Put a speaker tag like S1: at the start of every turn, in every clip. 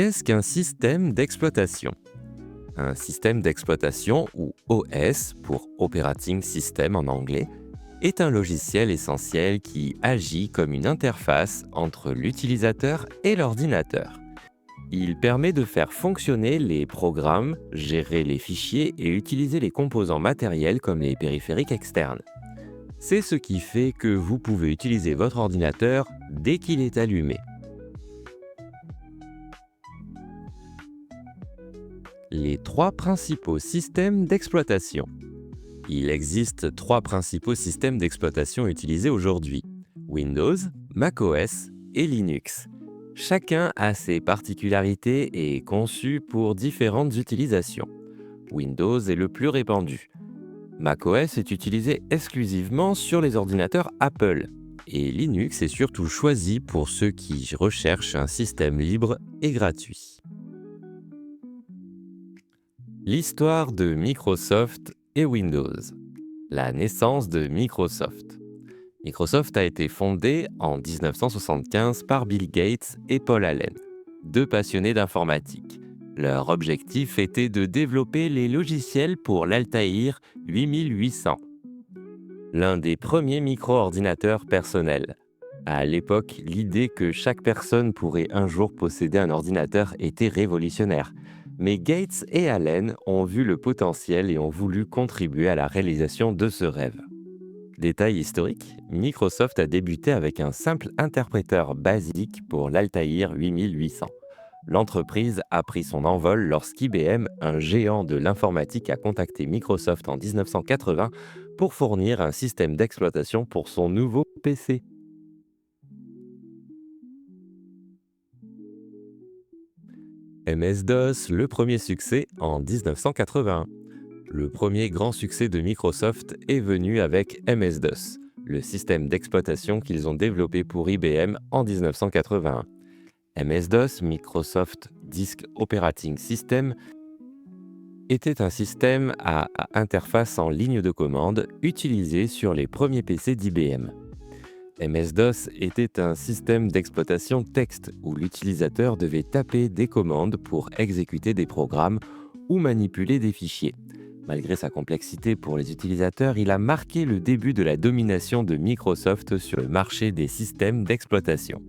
S1: Qu'est-ce qu'un système d'exploitation? Un système d'exploitation, ou OS pour Operating System en anglais, est un logiciel essentiel qui agit comme une interface entre l'utilisateur et l'ordinateur. Il permet de faire fonctionner les programmes, gérer les fichiers et utiliser les composants matériels comme les périphériques externes. C'est ce qui fait que vous pouvez utiliser votre ordinateur dès qu'il est allumé. Les trois principaux systèmes d'exploitation. Il existe trois principaux systèmes d'exploitation utilisés aujourd'hui: Windows, macOS et Linux. Chacun a ses particularités et est conçu pour différentes utilisations. Windows est le plus répandu. macOS est utilisé exclusivement sur les ordinateurs Apple. Et Linux est surtout choisi pour ceux qui recherchent un système libre et gratuit. L'histoire de Microsoft et Windows. La naissance de Microsoft. Microsoft a été fondé en 1975 par Bill Gates et Paul Allen, deux passionnés d'informatique. Leur objectif était de développer les logiciels pour l'Altair 8800, l'un des premiers micro-ordinateurs personnels. À l'époque, l'idée que chaque personne pourrait un jour posséder un ordinateur était révolutionnaire. Mais Gates et Allen ont vu le potentiel et ont voulu contribuer à la réalisation de ce rêve. Détail historique, Microsoft a débuté avec un simple interpréteur basique pour l'Altair 8800. L'entreprise a pris son envol lorsqu'IBM, un géant de l'informatique, a contacté Microsoft en 1980 pour fournir un système d'exploitation pour son nouveau PC. MS-DOS, le premier succès en 1981. Le premier grand succès de Microsoft est venu avec MS-DOS, le système d'exploitation qu'ils ont développé pour IBM en 1981. MS-DOS, Microsoft Disk Operating System, était un système à interface en ligne de commande utilisé sur les premiers PC d'IBM. MS-DOS était un système d'exploitation texte où l'utilisateur devait taper des commandes pour exécuter des programmes ou manipuler des fichiers. Malgré sa complexité pour les utilisateurs, il a marqué le début de la domination de Microsoft sur le marché des systèmes d'exploitation.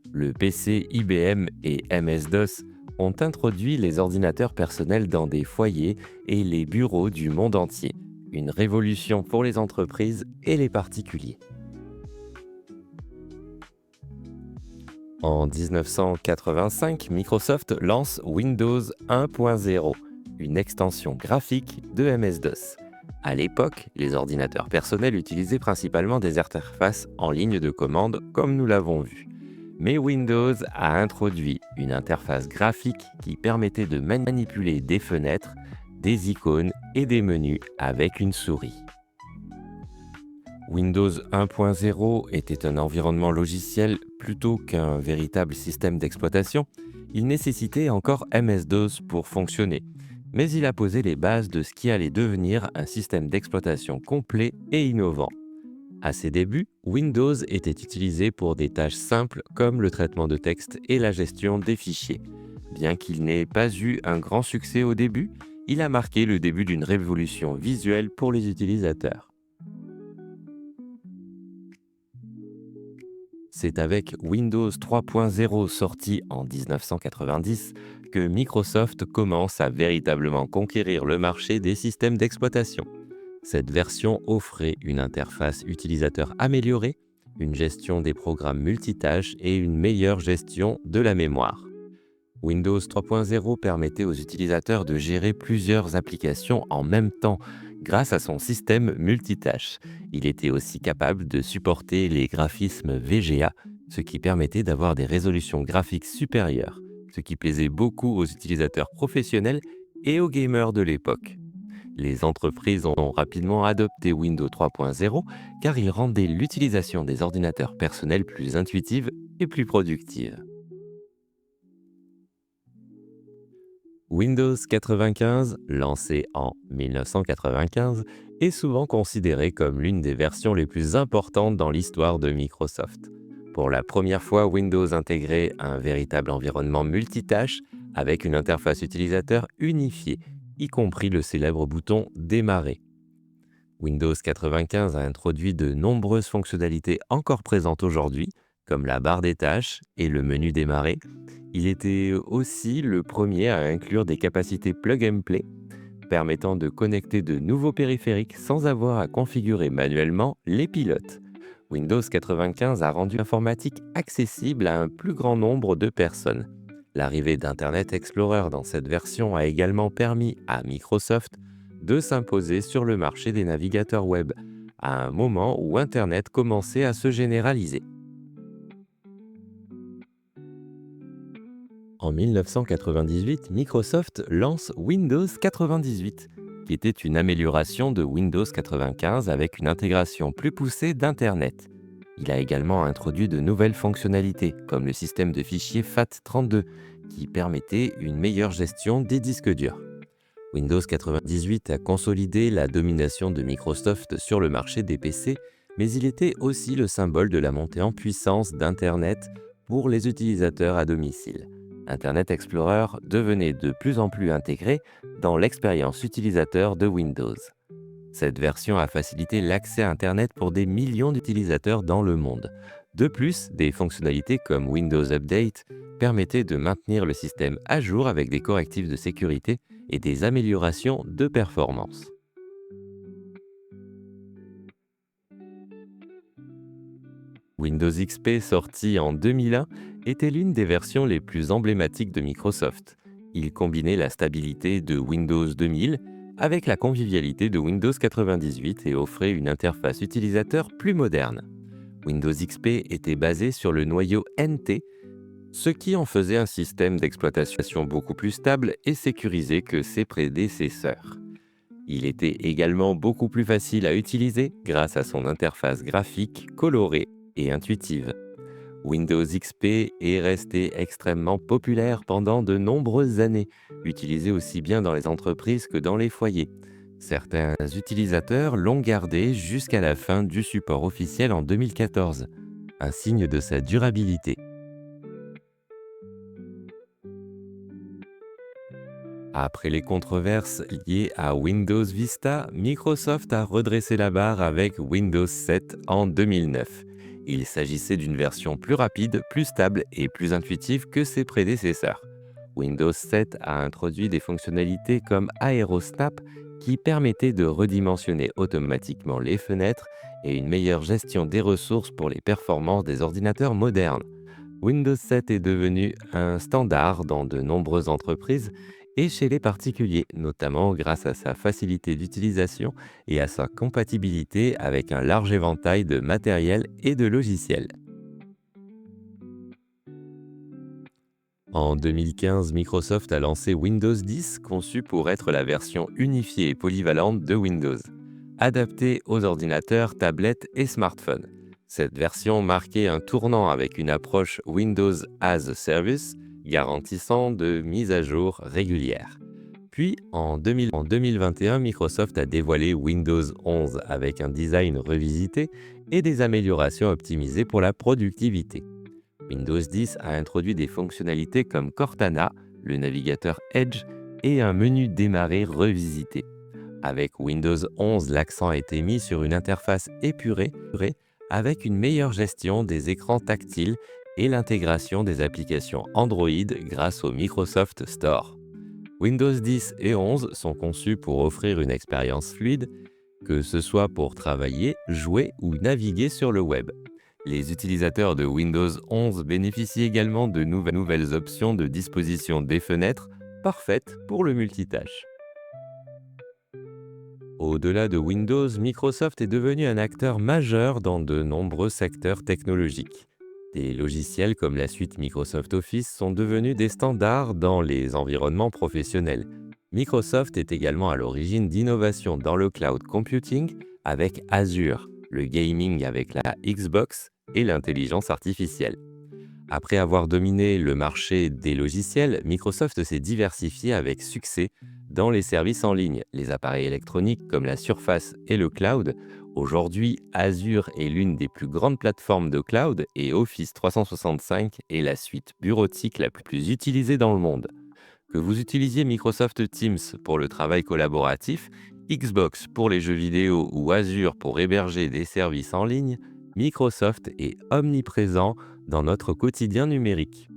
S1: Le PC IBM et MS-DOS ont introduit les ordinateurs personnels dans des foyers et les bureaux du monde entier. Une révolution pour les entreprises et les particuliers. En 1985, Microsoft lance Windows 1.0, une extension graphique de MS-DOS. À l'époque, les ordinateurs personnels utilisaient principalement des interfaces en ligne de commande, comme nous l'avons vu. Mais Windows a introduit une interface graphique qui permettait de manipuler des fenêtres, des icônes et des menus avec une souris. Windows 1.0 était un environnement logiciel plutôt qu'un véritable système d'exploitation. Il nécessitait encore MS-DOS pour fonctionner, mais il a posé les bases de ce qui allait devenir un système d'exploitation complet et innovant. À ses débuts, Windows était utilisé pour des tâches simples comme le traitement de texte et la gestion des fichiers. Bien qu'il n'ait pas eu un grand succès au début, il a marqué le début d'une révolution visuelle pour les utilisateurs. C'est avec Windows 3.0 sorti en 1990 que Microsoft commence à véritablement conquérir le marché des systèmes d'exploitation. Cette version offrait une interface utilisateur améliorée, une gestion des programmes multitâches et une meilleure gestion de la mémoire. Windows 3.0 permettait aux utilisateurs de gérer plusieurs applications en même temps grâce à son système multitâche. Il était aussi capable de supporter les graphismes VGA, ce qui permettait d'avoir des résolutions graphiques supérieures, ce qui plaisait beaucoup aux utilisateurs professionnels et aux gamers de l'époque. Les entreprises ont rapidement adopté Windows 3.0 car il rendait l'utilisation des ordinateurs personnels plus intuitive et plus productive. Windows 95, lancé en 1995, est souvent considéré comme l'une des versions les plus importantes dans l'histoire de Microsoft. Pour la première fois, Windows intégrait un véritable environnement multitâche avec une interface utilisateur unifiée, y compris le célèbre bouton Démarrer. Windows 95 a introduit de nombreuses fonctionnalités encore présentes aujourd'hui, comme la barre des tâches et le menu Démarrer. Il était aussi le premier à inclure des capacités plug and play, permettant de connecter de nouveaux périphériques sans avoir à configurer manuellement les pilotes. Windows 95 a rendu l'informatique accessible à un plus grand nombre de personnes. L'arrivée d'Internet Explorer dans cette version a également permis à Microsoft de s'imposer sur le marché des navigateurs web, à un moment où Internet commençait à se généraliser. En 1998, Microsoft lance Windows 98, qui était une amélioration de Windows 95 avec une intégration plus poussée d'Internet. Il a également introduit de nouvelles fonctionnalités, comme le système de fichiers FAT32, qui permettait une meilleure gestion des disques durs. Windows 98 a consolidé la domination de Microsoft sur le marché des PC, mais il était aussi le symbole de la montée en puissance d'Internet pour les utilisateurs à domicile. Internet Explorer devenait de plus en plus intégré dans l'expérience utilisateur de Windows. Cette version a facilité l'accès à Internet pour des millions d'utilisateurs dans le monde. De plus, des fonctionnalités comme Windows Update permettaient de maintenir le système à jour avec des correctifs de sécurité et des améliorations de performance. Windows XP, sorti en 2001, était l'une des versions les plus emblématiques de Microsoft. Il combinait la stabilité de Windows 2000 avec la convivialité de Windows 98 et offrait une interface utilisateur plus moderne. Windows XP était basé sur le noyau NT, ce qui en faisait un système d'exploitation beaucoup plus stable et sécurisé que ses prédécesseurs. Il était également beaucoup plus facile à utiliser grâce à son interface graphique colorée et intuitive. Windows XP est resté extrêmement populaire pendant de nombreuses années, utilisé aussi bien dans les entreprises que dans les foyers. Certains utilisateurs l'ont gardé jusqu'à la fin du support officiel en 2014, un signe de sa durabilité. Après les controverses liées à Windows Vista, Microsoft a redressé la barre avec Windows 7 en 2009. Il s'agissait d'une version plus rapide, plus stable et plus intuitive que ses prédécesseurs. Windows 7 a introduit des fonctionnalités comme Aerosnap qui permettaient de redimensionner automatiquement les fenêtres et une meilleure gestion des ressources pour les performances des ordinateurs modernes. Windows 7 est devenu un standard dans de nombreuses entreprises et chez les particuliers, notamment grâce à sa facilité d'utilisation et à sa compatibilité avec un large éventail de matériel et de logiciels. En 2015, Microsoft a lancé Windows 10, conçu pour être la version unifiée et polyvalente de Windows, adaptée aux ordinateurs, tablettes et smartphones. Cette version marquait un tournant avec une approche Windows as a Service, garantissant de mises à jour régulières. Puis, en 2021, Microsoft a dévoilé Windows 11 avec un design revisité et des améliorations optimisées pour la productivité. Windows 10 a introduit des fonctionnalités comme Cortana, le navigateur Edge et un menu démarrer revisité. Avec Windows 11, l'accent a été mis sur une interface épurée avec une meilleure gestion des écrans tactiles et l'intégration des applications Android grâce au Microsoft Store. Windows 10 et 11 sont conçus pour offrir une expérience fluide, que ce soit pour travailler, jouer ou naviguer sur le web. Les utilisateurs de Windows 11 bénéficient également de nouvelles options de disposition des fenêtres, parfaites pour le multitâche. Au-delà de Windows, Microsoft est devenu un acteur majeur dans de nombreux secteurs technologiques. Des logiciels comme la suite Microsoft Office sont devenus des standards dans les environnements professionnels. Microsoft est également à l'origine d'innovations dans le cloud computing avec Azure, le gaming avec la Xbox et l'intelligence artificielle. Après avoir dominé le marché des logiciels, Microsoft s'est diversifié avec succès dans les services en ligne, les appareils électroniques comme la Surface et le cloud, Aujourd'hui, Azure est l'une des plus grandes plateformes de cloud et Office 365 est la suite bureautique la plus utilisée dans le monde. Que vous utilisiez Microsoft Teams pour le travail collaboratif, Xbox pour les jeux vidéo ou Azure pour héberger des services en ligne, Microsoft est omniprésent dans notre quotidien numérique.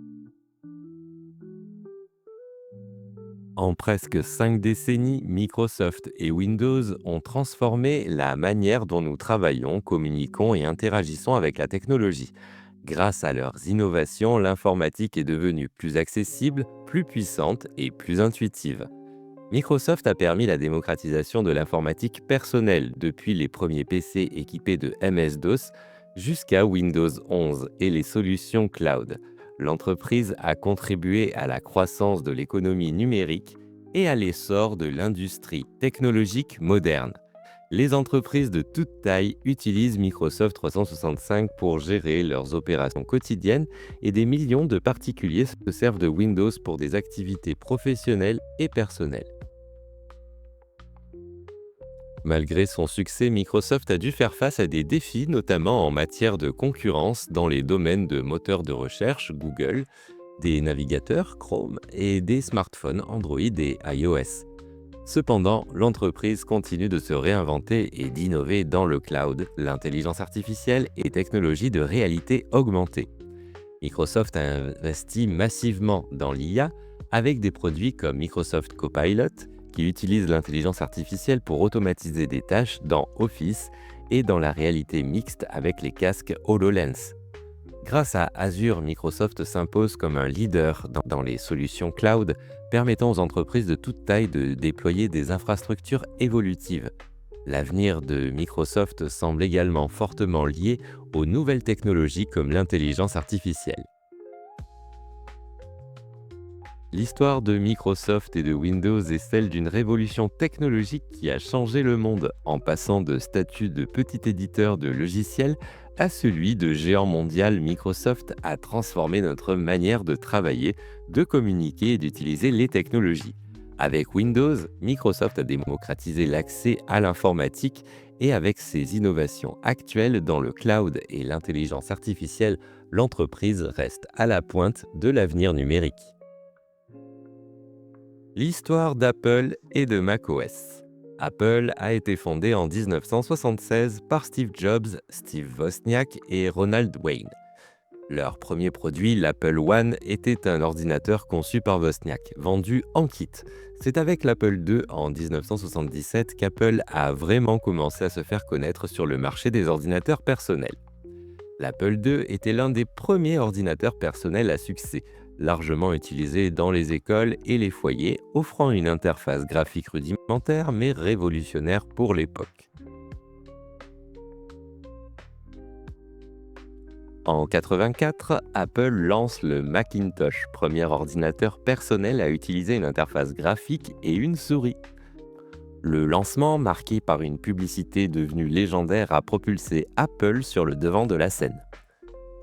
S1: En presque 5 décennies, Microsoft et Windows ont transformé la manière dont nous travaillons, communiquons et interagissons avec la technologie. Grâce à leurs innovations, l'informatique est devenue plus accessible, plus puissante et plus intuitive. Microsoft a permis la démocratisation de l'informatique personnelle depuis les premiers PC équipés de MS-DOS jusqu'à Windows 11 et les solutions cloud. L'entreprise a contribué à la croissance de l'économie numérique et à l'essor de l'industrie technologique moderne. Les entreprises de toute taille utilisent Microsoft 365 pour gérer leurs opérations quotidiennes et des millions de particuliers se servent de Windows pour des activités professionnelles et personnelles. Malgré son succès, Microsoft a dû faire face à des défis, notamment en matière de concurrence dans les domaines de moteurs de recherche Google, des navigateurs Chrome et des smartphones Android et iOS. Cependant, l'entreprise continue de se réinventer et d'innover dans le cloud, l'intelligence artificielle et technologies de réalité augmentée. Microsoft a investi massivement dans l'IA avec des produits comme Microsoft Copilot, qui utilise l'intelligence artificielle pour automatiser des tâches dans Office et dans la réalité mixte avec les casques HoloLens. Grâce à Azure, Microsoft s'impose comme un leader dans les solutions cloud, permettant aux entreprises de toute taille de déployer des infrastructures évolutives. L'avenir de Microsoft semble également fortement lié aux nouvelles technologies comme l'intelligence artificielle. L'histoire de Microsoft et de Windows est celle d'une révolution technologique qui a changé le monde, en passant de statut de petit éditeur de logiciels à celui de géant mondial. Microsoft a transformé notre manière de travailler, de communiquer et d'utiliser les technologies. Avec Windows, Microsoft a démocratisé l'accès à l'informatique et avec ses innovations actuelles dans le cloud et l'intelligence artificielle, l'entreprise reste à la pointe de l'avenir numérique. L'histoire d'Apple et de macOS. Apple a été fondée en 1976 par Steve Jobs, Steve Wozniak et Ronald Wayne. Leur premier produit, l'Apple One, était un ordinateur conçu par Wozniak, vendu en kit. C'est avec l'Apple II en 1977 qu'Apple a vraiment commencé à se faire connaître sur le marché des ordinateurs personnels. L'Apple II était l'un des premiers ordinateurs personnels à succès, largement utilisé dans les écoles et les foyers, offrant une interface graphique rudimentaire mais révolutionnaire pour l'époque. En 1984, Apple lance le Macintosh, premier ordinateur personnel à utiliser une interface graphique et une souris. Le lancement, marqué par une publicité devenue légendaire, a propulsé Apple sur le devant de la scène.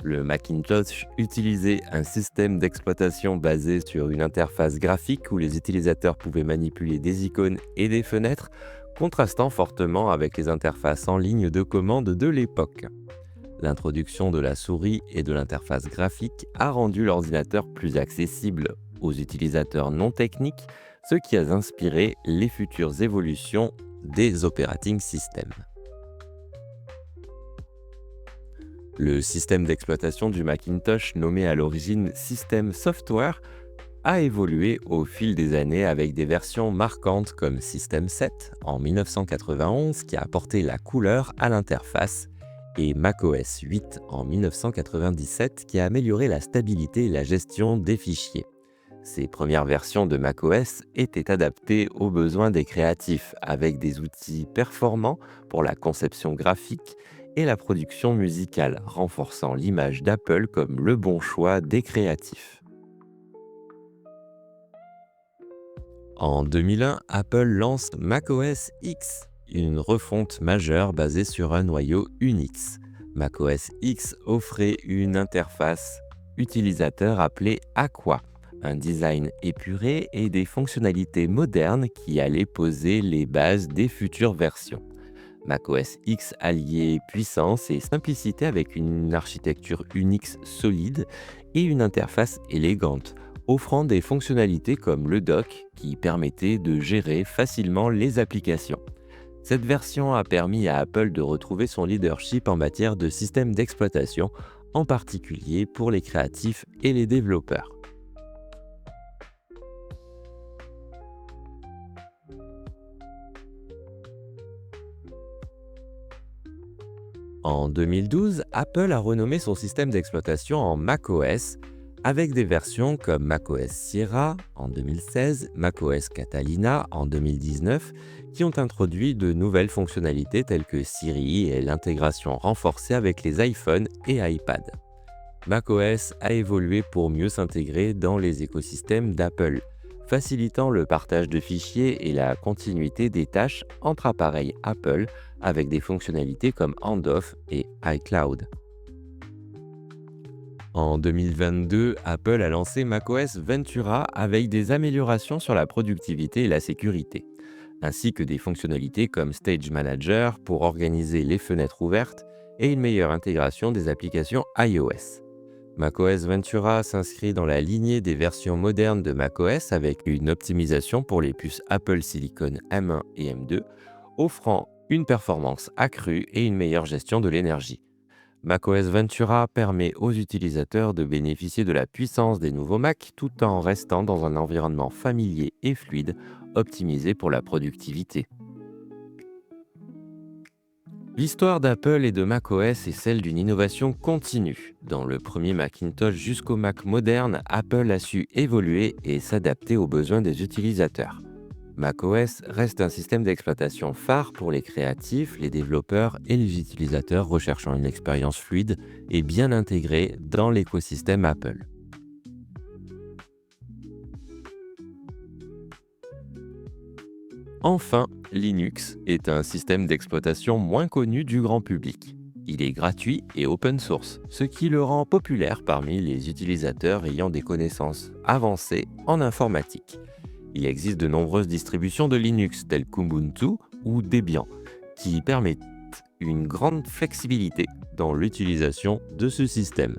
S1: Le Macintosh utilisait un système d'exploitation basé sur une interface graphique où les utilisateurs pouvaient manipuler des icônes et des fenêtres, contrastant fortement avec les interfaces en ligne de commande de l'époque. L'introduction de la souris et de l'interface graphique a rendu l'ordinateur plus accessible aux utilisateurs non techniques, ce qui a inspiré les futures évolutions des operating systems. Le système d'exploitation du Macintosh, nommé à l'origine System Software, a évolué au fil des années avec des versions marquantes comme System 7 en 1991 qui a apporté la couleur à l'interface et macOS 8 en 1997 qui a amélioré la stabilité et la gestion des fichiers. Ces premières versions de macOS étaient adaptées aux besoins des créatifs avec des outils performants pour la conception graphique et la production musicale, renforçant l'image d'Apple comme le bon choix des créatifs. En 2001, Apple lance macOS X, une refonte majeure basée sur un noyau Unix. macOS X offrait une interface utilisateur appelée Aqua, un design épuré et des fonctionnalités modernes qui allaient poser les bases des futures versions. macOS X alliait puissance et simplicité avec une architecture Unix solide et une interface élégante, offrant des fonctionnalités comme le dock qui permettait de gérer facilement les applications. Cette version a permis à Apple de retrouver son leadership en matière de système d'exploitation, en particulier pour les créatifs et les développeurs. En 2012, Apple a renommé son système d'exploitation en macOS, avec des versions comme macOS Sierra en 2016, macOS Catalina en 2019, qui ont introduit de nouvelles fonctionnalités telles que Siri et l'intégration renforcée avec les iPhones et iPad. macOS a évolué pour mieux s'intégrer dans les écosystèmes d'Apple, facilitant le partage de fichiers et la continuité des tâches entre appareils Apple avec des fonctionnalités comme Handoff et iCloud. En 2022, Apple a lancé macOS Ventura avec des améliorations sur la productivité et la sécurité, ainsi que des fonctionnalités comme Stage Manager pour organiser les fenêtres ouvertes et une meilleure intégration des applications iOS. macOS Ventura s'inscrit dans la lignée des versions modernes de macOS avec une optimisation pour les puces Apple Silicon M1 et M2, offrant une performance accrue et une meilleure gestion de l'énergie. macOS Ventura permet aux utilisateurs de bénéficier de la puissance des nouveaux Mac tout en restant dans un environnement familier et fluide, optimisé pour la productivité. L'histoire d'Apple et de macOS est celle d'une innovation continue. Dans le premier Macintosh jusqu'au Mac moderne, Apple a su évoluer et s'adapter aux besoins des utilisateurs. macOS reste un système d'exploitation phare pour les créatifs, les développeurs et les utilisateurs recherchant une expérience fluide et bien intégrée dans l'écosystème Apple. Enfin, Linux est un système d'exploitation moins connu du grand public. Il est gratuit et open source, ce qui le rend populaire parmi les utilisateurs ayant des connaissances avancées en informatique. Il existe de nombreuses distributions de Linux telles qu'Ubuntu ou Debian, qui permettent une grande flexibilité dans l'utilisation de ce système.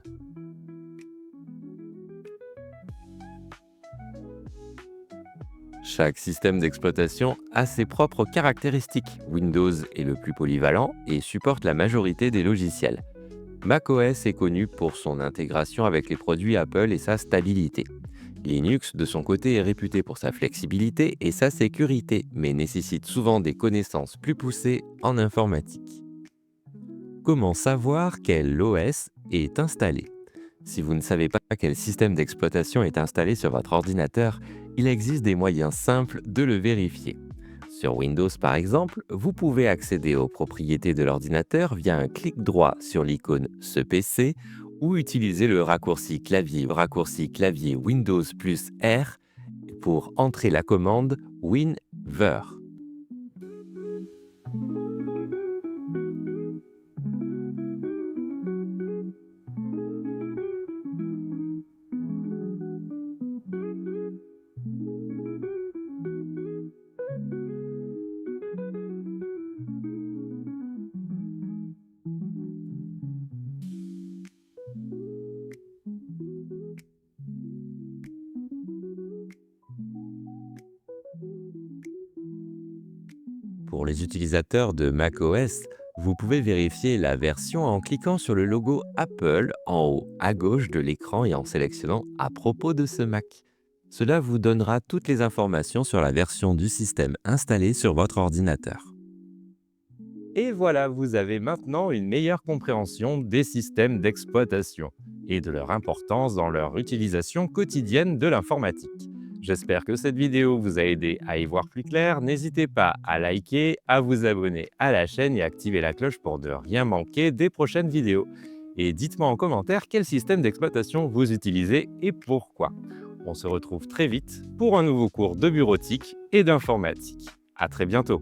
S1: Chaque système d'exploitation a ses propres caractéristiques. Windows est le plus polyvalent et supporte la majorité des logiciels. macOS est connu pour son intégration avec les produits Apple et sa stabilité. Linux, de son côté, est réputé pour sa flexibilité et sa sécurité, mais nécessite souvent des connaissances plus poussées en informatique. Comment savoir quel OS est installé? Si vous ne savez pas quel système d'exploitation est installé sur votre ordinateur, il existe des moyens simples de le vérifier. Sur Windows par exemple, vous pouvez accéder aux propriétés de l'ordinateur via un clic droit sur l'icône Ce PC ou utiliser le raccourci clavier Windows plus R pour entrer la commande WinVer. Pour les utilisateurs de macOS, vous pouvez vérifier la version en cliquant sur le logo Apple en haut à gauche de l'écran et en sélectionnant à propos de ce Mac. Cela vous donnera toutes les informations sur la version du système installée sur votre ordinateur. Et voilà, vous avez maintenant une meilleure compréhension des systèmes d'exploitation et de leur importance dans leur utilisation quotidienne de l'informatique. J'espère que cette vidéo vous a aidé à y voir plus clair. N'hésitez pas à liker, à vous abonner à la chaîne et à activer la cloche pour ne rien manquer des prochaines vidéos. Et dites-moi en commentaire quel système d'exploitation vous utilisez et pourquoi. On se retrouve très vite pour un nouveau cours de bureautique et d'informatique. À très bientôt.